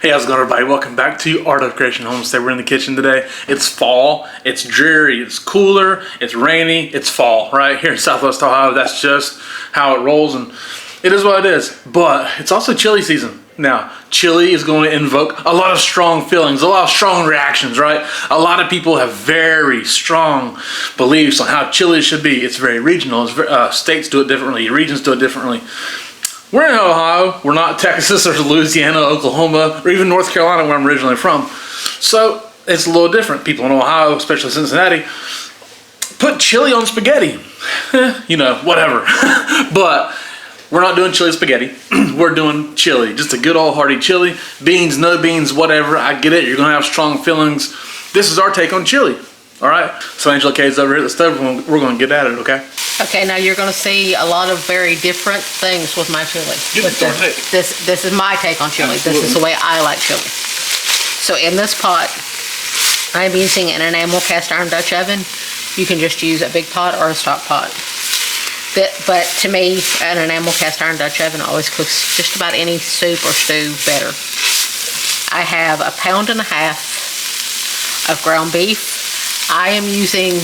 Hey, how's it going, everybody? Welcome back to Art of Creation Homestead. We're in the kitchen today. It's fall, it's dreary, it's cooler, it's rainy, it's fall, right? Here in Southwest Ohio, that's just how it rolls, and it is what it is. But it's also chili season. Now, chili is going to invoke a lot of strong feelings, a lot of strong reactions, right? A lot of people have very strong beliefs on how chili should be. It's very regional. States do it differently, regions do it differently. We're in Ohio, we're not Texas or Louisiana, Oklahoma, or even North Carolina where I'm originally from. So it's a little different. People in Ohio, especially Cincinnati, put chili on spaghetti. You know, whatever. But we're not doing chili spaghetti. We're doing chili, just a good old hearty chili. Beans, no beans, whatever, I get it. You're gonna have strong feelings. This is our take on chili. All right, so Angela K's over here at the stove. We're going to get at it, okay? Okay, now you're going to see a lot of very different things with my chili. This is my take on chili. Absolutely. This is the way I like chili. So in this pot, I'm using an enamel cast iron Dutch oven. You can just use a big pot or a stock pot. But to me, an enamel cast iron Dutch oven always cooks just about any soup or stew better. I have 1.5 pounds of ground beef. I am using,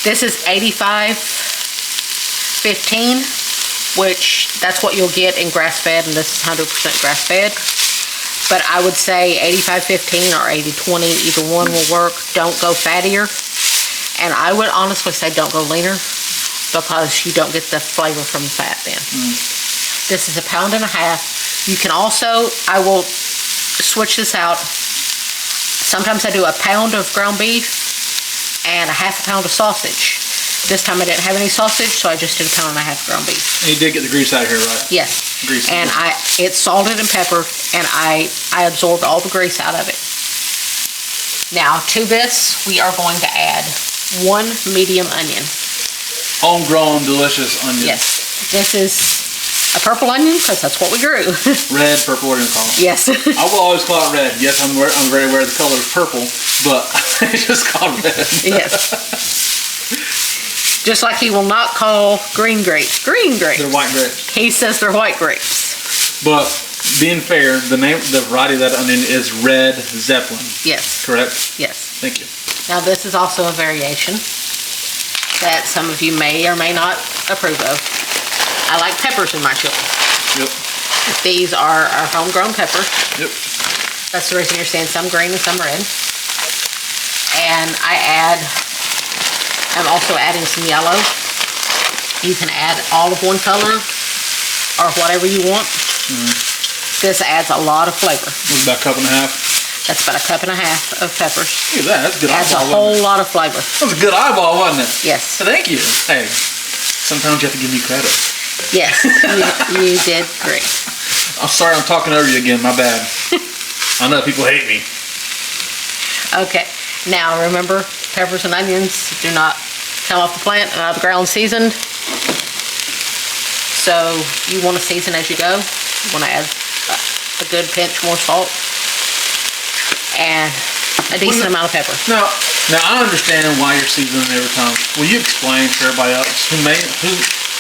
this is 85-15, which that's what you'll get in grass-fed, and this is 100% grass-fed. But I would say 85-15 or 80-20, either one will work. Don't go fattier. And I would honestly say don't go leaner, because you don't get the flavor from the fat then. This is 1.5 pounds. You can also, I will switch this out. Sometimes I do 1 pound of ground beef and 1/2 pound of sausage. This time I didn't have any sausage, so I just did 1.5 pounds ground beef. And you did get the grease out of here, right? Yes. Grease. And it's salted and peppered, and I absorbed all the grease out of it. Now to this, we are going to add 1 medium onion. Homegrown, delicious onion. Yes. This is a purple onion, because that's what we grew. Red, purple, what do you call it? Yes. I will always call it red. Yes, I'm very aware the color is purple, but it's just called red. Yes. Just like he will not call green grapes green grapes. They're white grapes. He says they're white grapes. But being fair, the variety of that onion is red Zeppelin. Yes. Correct? Yes. Thank you. Now this is also a variation that some of you may or may not approve of. I like peppers in my chili. Yep. These are our homegrown peppers. Yep. That's the reason you're seeing some green and some red. And I'm also adding some yellow. You can add all of one color or whatever you want. This adds a lot of flavor. What's about 1.5 cups? That's about 1.5 cups of peppers. Look at that, that's a good adds eyeball. Adds a whole lot of flavor. That was a good eyeball, wasn't it? Yes. Thank you. Hey, sometimes you have to give me credit. Yes, you did great. I'm sorry I'm talking over you again, my bad. I know people hate me. Okay, now remember, peppers and onions do not come off the plant and out of the ground seasoned. So you want to season as you go. You want to add a good pinch more salt and a decent amount of pepper. Now I understand why you're seasoning every time. Will you explain for everybody else who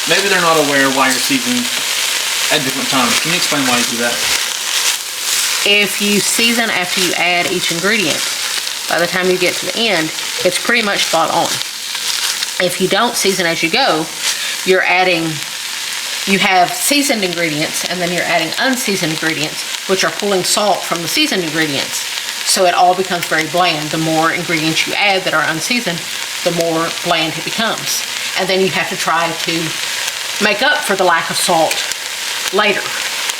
maybe they're not aware why you're seasoning at different times? Can you explain why you do that? If you season after you add each ingredient, by the time you get to the end, it's pretty much spot on. If you don't season as you go, you have seasoned ingredients, and then you're adding unseasoned ingredients, which are pulling salt from the seasoned ingredients. So it all becomes very bland. The more ingredients you add that are unseasoned, the more bland it becomes. And then you have to try to make up for the lack of salt later.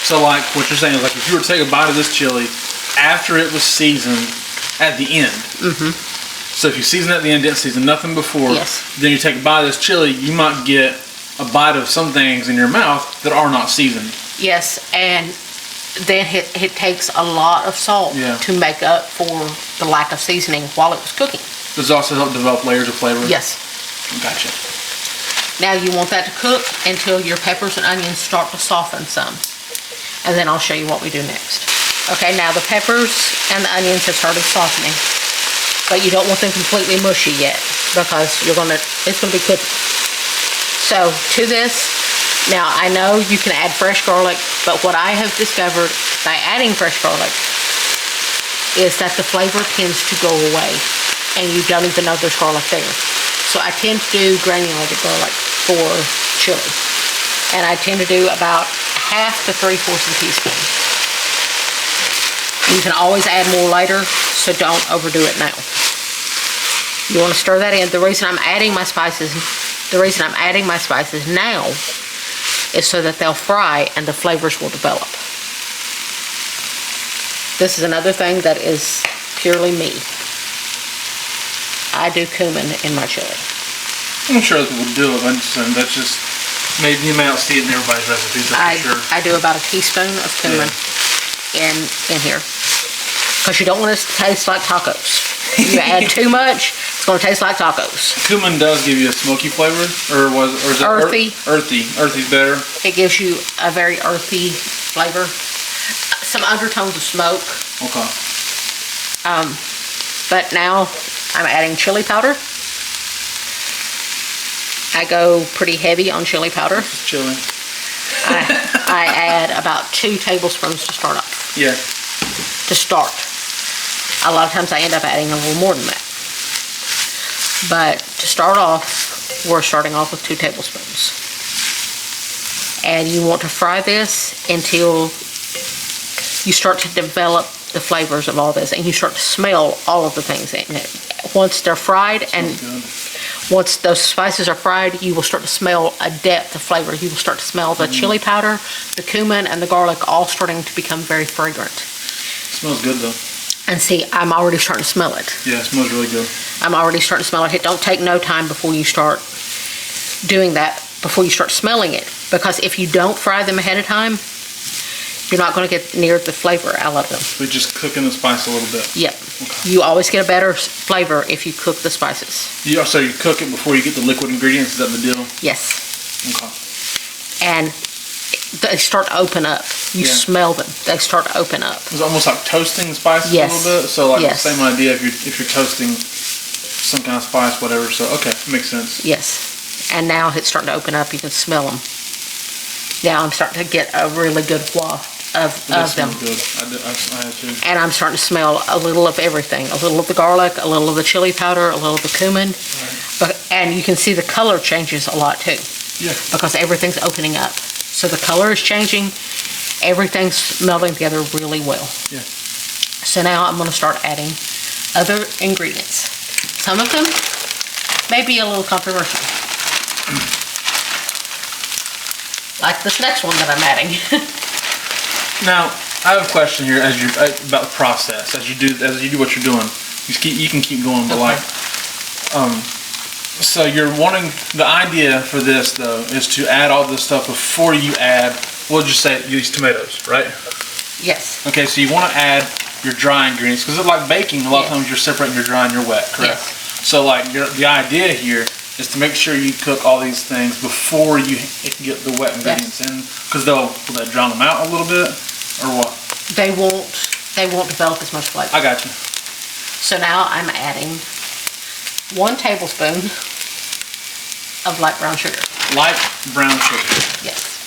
So like what you're saying is, like, if you were to take a bite of this chili after it was seasoned at the end. So if you season at the end, didn't season nothing before, yes, then you take a bite of this chili, you might get a bite of some things in your mouth that are not seasoned. Yes, and then it takes a lot of salt to make up for the lack of seasoning while it was cooking. Does it also help develop layers of flavor? Yes. Gotcha. Now you want that to cook until your peppers and onions start to soften some. And then I'll show you what we do next. Okay, now the peppers and the onions have started softening. But you don't want them completely mushy yet, because it's gonna be cooking. So to this, Now, I know you can add fresh garlic, but what I have discovered by adding fresh garlic is that the flavor tends to go away and you don't even know there's garlic there. So I tend to do granulated garlic for chili. And I tend to do about half to 3/4 of a teaspoon. You can always add more later, so don't overdo it now. You want to stir that in. The reason I'm adding my spices now is so that they'll fry and the flavors will develop. This is another thing that is purely me. I do cumin in my chili. I'm sure that people do it, but that's just maybe you may not see it in everybody's recipes. That's for sure. I do about a teaspoon of cumin in here, because you don't want it to taste like tacos. You add too much, it's going to taste like tacos. Cumin does give you a smoky flavor, or is it earthy? Earthy's better. It gives you a very earthy flavor, some undertones of smoke. Okay. But now I'm adding chili powder. I go pretty heavy on chili powder. It's chili. I add about 2 tablespoons to start off. Yeah. To start. A lot of times I end up adding a little more than that. But to start off, we're starting off with 2 tablespoons. And you want to fry this until you start to develop the flavors of all this and you start to smell all of the things in it. Once they're fried and once those spices are fried, you will start to smell a depth of flavor. You will start to smell the chili powder, the cumin, and the garlic all starting to become very fragrant. It smells good though. And see, I'm already starting to smell it. Yeah, it smells really good. I'm already starting to smell it. It don't take no time before you start doing that, before you start smelling it. Because if you don't fry them ahead of time, you're not going to get near the flavor out of them. We're just cooking the spice a little bit. Yep. Okay. You always get a better flavor if you cook the spices. So you cook it before you get the liquid ingredients, is that the deal? Yes. Okay. And they start to open up. You smell them. They start to open up. It's almost like toasting the spices a little bit. So like the same idea if you're toasting some kind of spice, whatever. So okay, makes sense. Yes. And now it's starting to open up. You can smell them. Now I'm starting to get a really good waft of them. Good. I had too. And I'm starting to smell a little of everything. A little of the garlic, a little of the chili powder, a little of the cumin. Right. And you can see the color changes a lot too. Yeah. Because everything's opening up. So the color is changing. Everything's melding together really well. Yeah. So now I'm going to start adding other ingredients. Some of them may be a little controversial. Like this next one that I'm adding. Now, I have a question here about the process. As you do what you're doing, you can keep going, but so you're wanting, the idea for this though is to add all this stuff before you add, we'll just say these tomatoes, right? Yes. Okay, so you want to add your dry ingredients because it's like baking. A lot of times you're separating your dry and your wet, correct? Yes. So like the idea here is to make sure you cook all these things before you get the wet ingredients in, because will that drown them out a little bit, or what? They won't develop as much flavor. I got you. So now I'm adding 1 tablespoon of light brown sugar. Light brown sugar. Yes.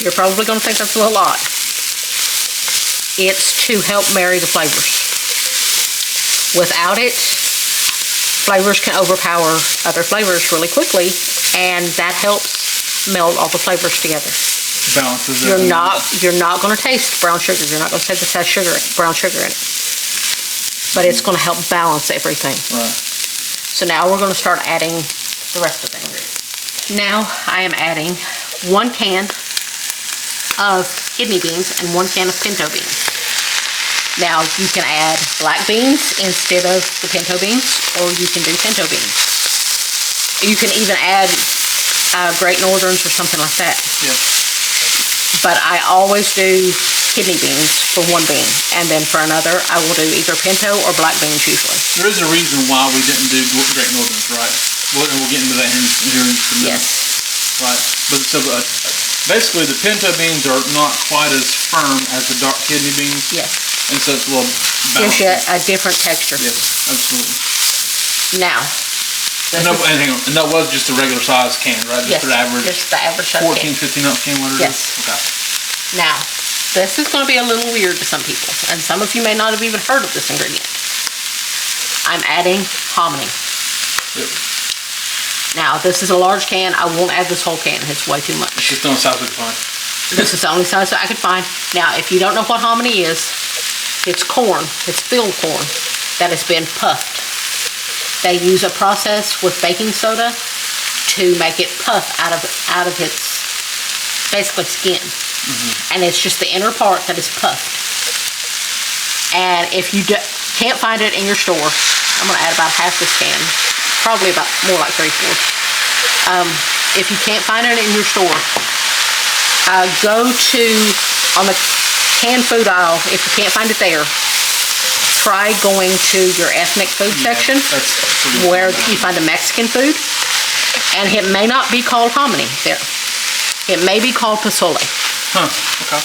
You're probably going to think that's a lot. It's to help marry the flavors. Without it, flavors can overpower other flavors really quickly, and that helps meld all the flavors together. Balances it. You're not going to taste brown sugar. You're not going to taste the brown sugar in it. But it's going to help balance everything. Right. So now we're going to start adding the rest of the ingredients. Now I am adding 1 can of kidney beans and 1 can of pinto beans. Now you can add black beans instead of the pinto beans, or you can do pinto beans. You can even add Great Northerns or something like that. Yeah. But I always do kidney beans for 1 bean, and then for another I will do either pinto or black beans usually. There is a reason why we didn't do Great Northerns, right? We'll get into that here in just a minute. Yes. Right. But so basically the pinto beans are not quite as firm as the dark kidney beans. Yes. And so it's a little Gives you a different texture. Yes, absolutely. Now. And that was just a regular size can, right? Just Yes, the average. just the average size 14, can. 15 ounce can, whatever it is? Yes. Okay. Now, this is going to be a little weird to some people, and some of you may not have even heard of this ingredient. I'm adding hominy. Yep. Now, this is a large can. I won't add this whole can. It's way too much. It's just the only size we can find. This is the only size that I could find. Now, if you don't know what hominy is, it's corn. It's filled corn that has been puffed. They use a process with baking soda to make it puff out of its basically skin. And it's just the inner part that is puffed. And if you can't find it in your store, I'm going to add about half this can, probably about more like 3/4. If you can't find it in your store, go to on the canned food aisle. If you can't find it there, try going to your ethnic food section where you find the Mexican food, and it may not be called hominy there. It may be called pozole. Huh, okay.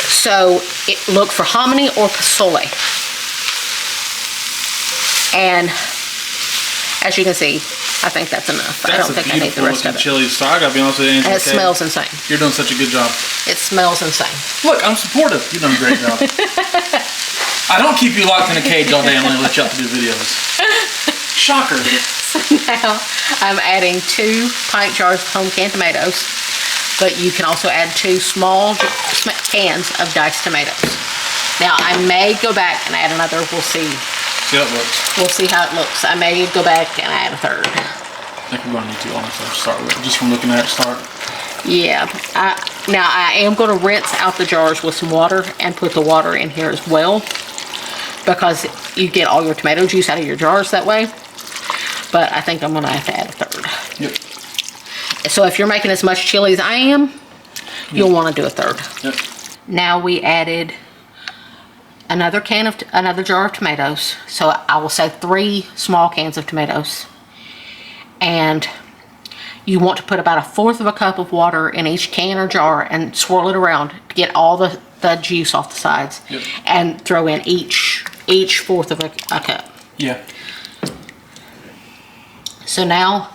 So look for hominy or pozole. And as you can see, I think that's enough. I don't think I need the rest of it. Chili, so I gotta be honest with you. And it smells insane. You're doing such a good job. It smells insane. Look, I'm supportive. You've done a great job. I don't keep you locked in a cage all day and only let you out to do videos. Shocker. So now I'm adding 2 pint jars of home canned tomatoes, but you can also add 2 small cans of diced tomatoes. Now I may go back and add another. We'll see. See how it looks. We'll see how it looks. I may go back and add a 3rd. I think we're going to need to honestly start with it, just from looking at it start. Yeah. Now I am going to rinse out the jars with some water and put the water in here as well, because you get all your tomato juice out of your jars that way. But I think I'm going to have to add a 3rd. Yep. So if you're making as much chili as I am, you'll want to do a 3rd. Yep. Now we added another jar of tomatoes. So I will say 3 small cans of tomatoes. And you want to put about 1/4 cup of water in each can or jar and swirl it around to get all the juice off the sides. Yep. And throw in each 1/4 of a cup. Yeah. So now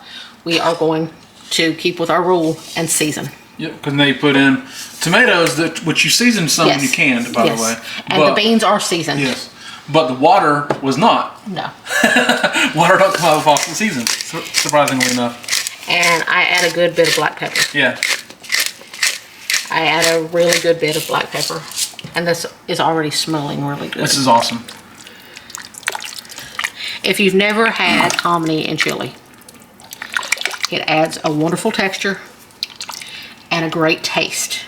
we are going to keep with our rule and season. Yep, because now you put in tomatoes, which you seasoned some when you canned, by the way. And the beans are seasoned. Yes, but the water was not. No. Water don't come out of faucet seasoned, surprisingly enough. And I add a good bit of black pepper. Yeah. I add a really good bit of black pepper. And this is already smelling really good. This is awesome. If you've never had hominy in chili, it adds a wonderful texture and a great taste.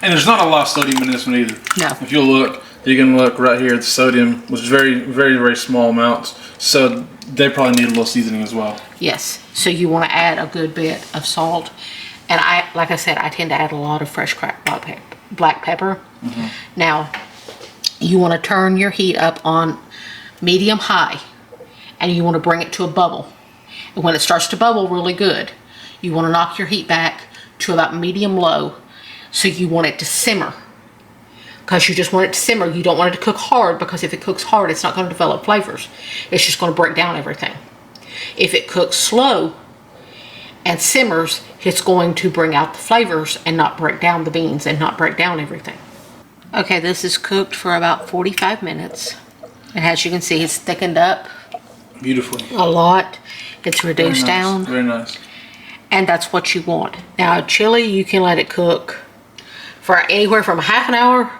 And there's not a lot of sodium in this one either. No. If you'll look, you can look right here, the sodium was very, very, very small amounts. So they probably need a little seasoning as well. Yes. So you want to add a good bit of salt. And like I said, I tend to add a lot of fresh cracked black pepper. Now, you want to turn your heat up on medium high, and you want to bring it to a bubble. And when it starts to bubble really good, you want to knock your heat back to about medium low. So you want it to simmer, because you just want it to simmer. You don't want it to cook hard, because if it cooks hard, it's not going to develop flavors. It's just going to break down everything. If it cooks slow and simmers, it's going to bring out the flavors and not break down the beans and not break down everything. Okay, this is cooked for about 45 minutes. And as you can see, it's thickened up Beautifully. a lot. It's reduced down. Very nice. And that's what you want. Now, chili, you can let it cook for anywhere from ½ an hour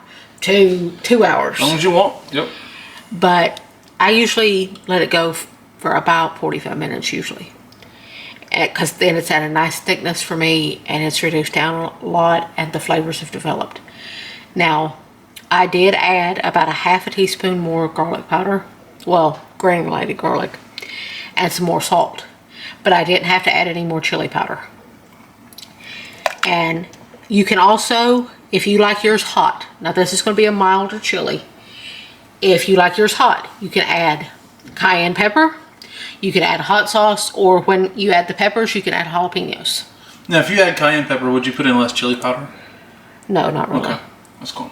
to 2 hours. As long as you want. Yep. But I usually let it go for about 45 minutes usually. Because then it's at a nice thickness for me, and it's reduced down a lot, and the flavors have developed. Now, I did add about ½ teaspoon more garlic powder. Well, granulated garlic. And some more salt. But I didn't have to add any more chili powder. And you can also, if you like yours hot, now this is going to be a milder chili. If you like yours hot, you can add cayenne pepper, you can add hot sauce, or when you add the peppers, you can add jalapenos. Now, if you add cayenne pepper, would you put in less chili powder? No, not really. Okay, that's cool.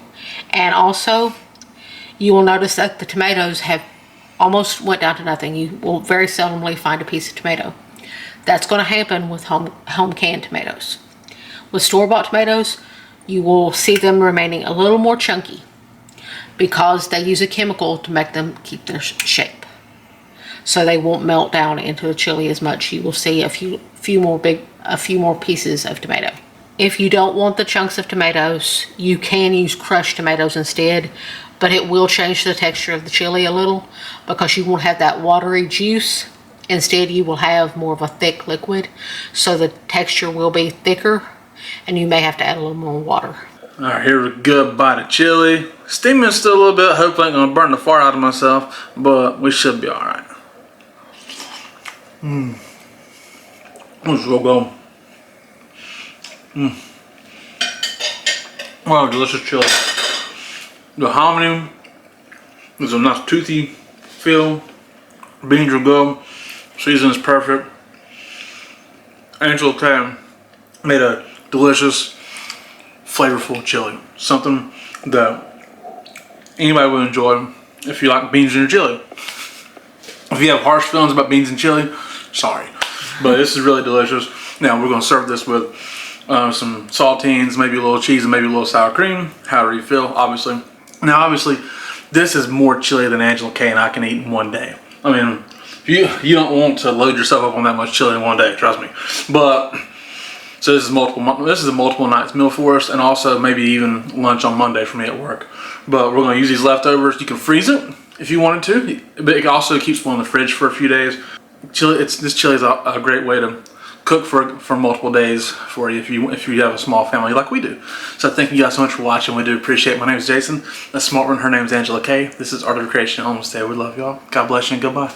And also, you will notice that the tomatoes have almost went down to nothing. You will very seldomly find a piece of tomato. That's going to happen with home canned tomatoes. With store-bought tomatoes, you will see them remaining a little more chunky because they use a chemical to make them keep their shape. So they won't melt down into the chili as much. You will see a few more pieces of tomato. If you don't want the chunks of tomatoes, you can use crushed tomatoes instead, but it will change the texture of the chili a little because you won't have that watery juice. Instead, you will have more of a thick liquid, so the texture will be thicker, and you may have to add a little more water. All right, here's a good bite of chili. Steaming still a little bit. Hopefully I ain't gonna burn the far out of myself, but we should be all right. This is real good. Wow, delicious chili. The hominy is a nice toothy feel. Beans are good. Season is perfect. Angela K made a delicious, flavorful chili. Something that anybody would enjoy if you like beans in your chili. If you have harsh feelings about beans and chili, sorry. But this is really delicious. Now we're going to serve this with some saltines, maybe a little cheese, and maybe a little sour cream. However you feel, obviously. Now, obviously, this is more chili than Angela K and I can eat in one day. I mean, you don't want to load yourself up on that much chili in one day, trust me. But so this is a multiple nights meal for us, and also maybe even lunch on Monday for me at work. But we're going to use these leftovers. You can freeze it if you wanted to, but it also keeps one in the fridge for a few days. This chili is a great way to cook for multiple days for you if you have a small family like we do. So thank you guys so much for watching. We do appreciate it. My name is Jason. That's Smart One. Her name is Angela K. This is Art of Creation Homestead. We love y'all. God bless you and goodbye.